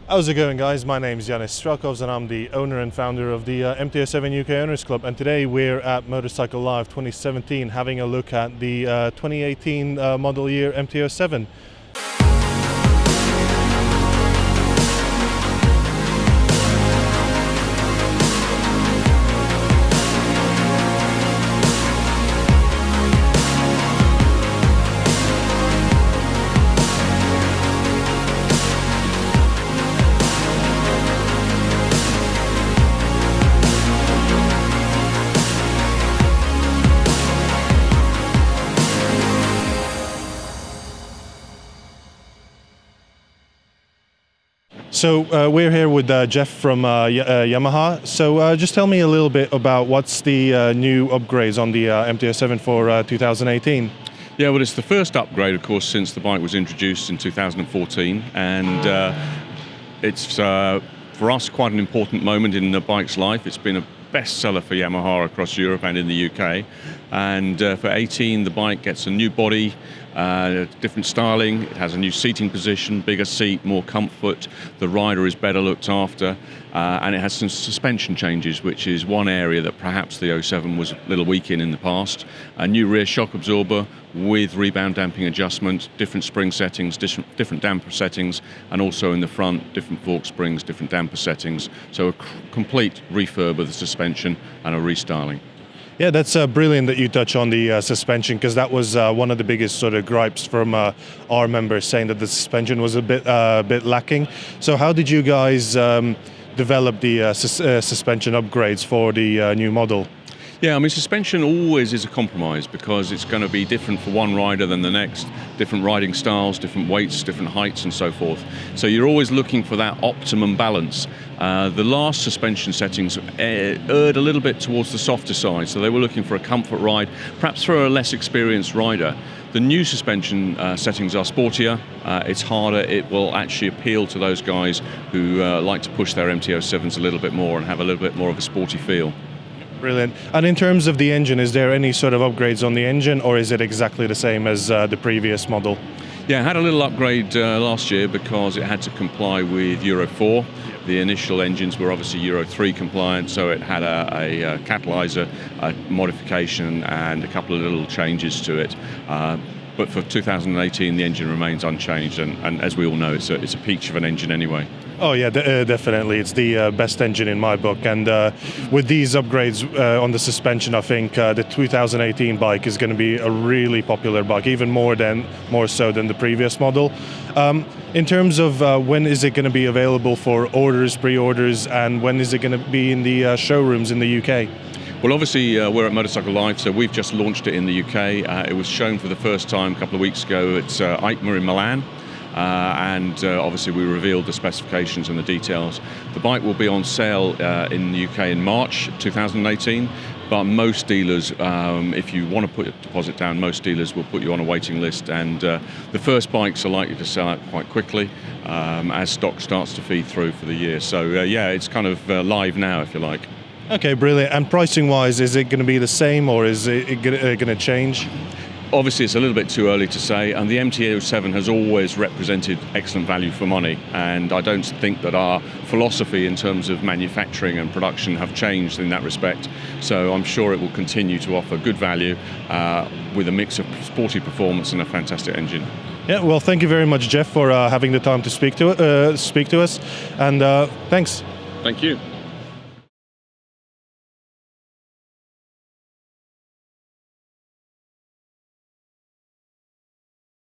How's it going, guys? My name is Yanis Strakovs and I'm the owner and founder of the MT-07 UK Owners Club, and today we're at Motorcycle Live 2017 having a look at the 2018 model year MT-07. So we're here with Jeff from Yamaha. So just tell me a little bit about what's the new upgrades on the MT-07 for 2018. Yeah, well, it's the first upgrade, of course, since the bike was introduced in 2014, and it's for us quite an important moment in the bike's life. It's been a bestseller for Yamaha across Europe and in the UK, and for 18 the bike gets a new body, different styling, it has a new seating position, bigger seat, more comfort, the rider is better looked after, and it has some suspension changes, which is one area that perhaps the 07 was a little weak in the past. A new rear shock absorber with rebound damping adjustment, different spring settings, different damper settings, and also in the front, different fork springs, different damper settings. So a complete refurb of the suspension and a restyling. Yeah, that's brilliant that you touch on the suspension, because that was one of the biggest sort of gripes from our members, saying that the suspension was a bit lacking. So how did you guys develop the suspension upgrades for the new model? Yeah, I mean, suspension always is a compromise because it's going to be different for one rider than the next, different riding styles, different weights, different heights and so forth. So you're always looking for that optimum balance. The last suspension settings erred a little bit towards the softer side, so they were looking for a comfort ride, perhaps for a less experienced rider. The new suspension settings are sportier, it's harder, it will actually appeal to those guys who like to push their MT-07s a little bit more and have a little bit more of a sporty feel. Brilliant. And in terms of the engine, is there any sort of upgrades on the engine, or is it exactly the same as the previous model? Yeah, it had a little upgrade last year because it had to comply with Euro 4. The initial engines were obviously Euro 3 compliant, so it had a catalyzer modification and a couple of little changes to it. But for 2018, the engine remains unchanged, and as we all know, it's a peach of an engine anyway. Oh yeah, definitely. It's the best engine in my book, and with these upgrades on the suspension, I think the 2018 bike is going to be a really popular bike, even more so than the previous model. In terms of when is it going to be available for orders, pre-orders, and when is it going to be in the showrooms in the UK? Well, obviously we're at Motorcycle Live, so we've just launched it in the UK. It was shown for the first time a couple of weeks ago at EICMA in Milan. And obviously we revealed the specifications and the details. The bike will be on sale in the UK in March 2018, but most dealers, if you want to put a deposit down, most dealers will put you on a waiting list, and the first bikes are likely to sell out quite quickly as stock starts to feed through for the year. So yeah, it's kind of live now, if you like. Okay, brilliant. And pricing wise, is it going to be the same, or is it going to change? Obviously, it's a little bit too early to say, and the MT-07 has always represented excellent value for money, and I don't think that our philosophy in terms of manufacturing and production have changed in that respect. So I'm sure it will continue to offer good value with a mix of sporty performance and a fantastic engine. Yeah, well, thank you very much, Jeff, for having the time to speak to us, and thanks. Thank you.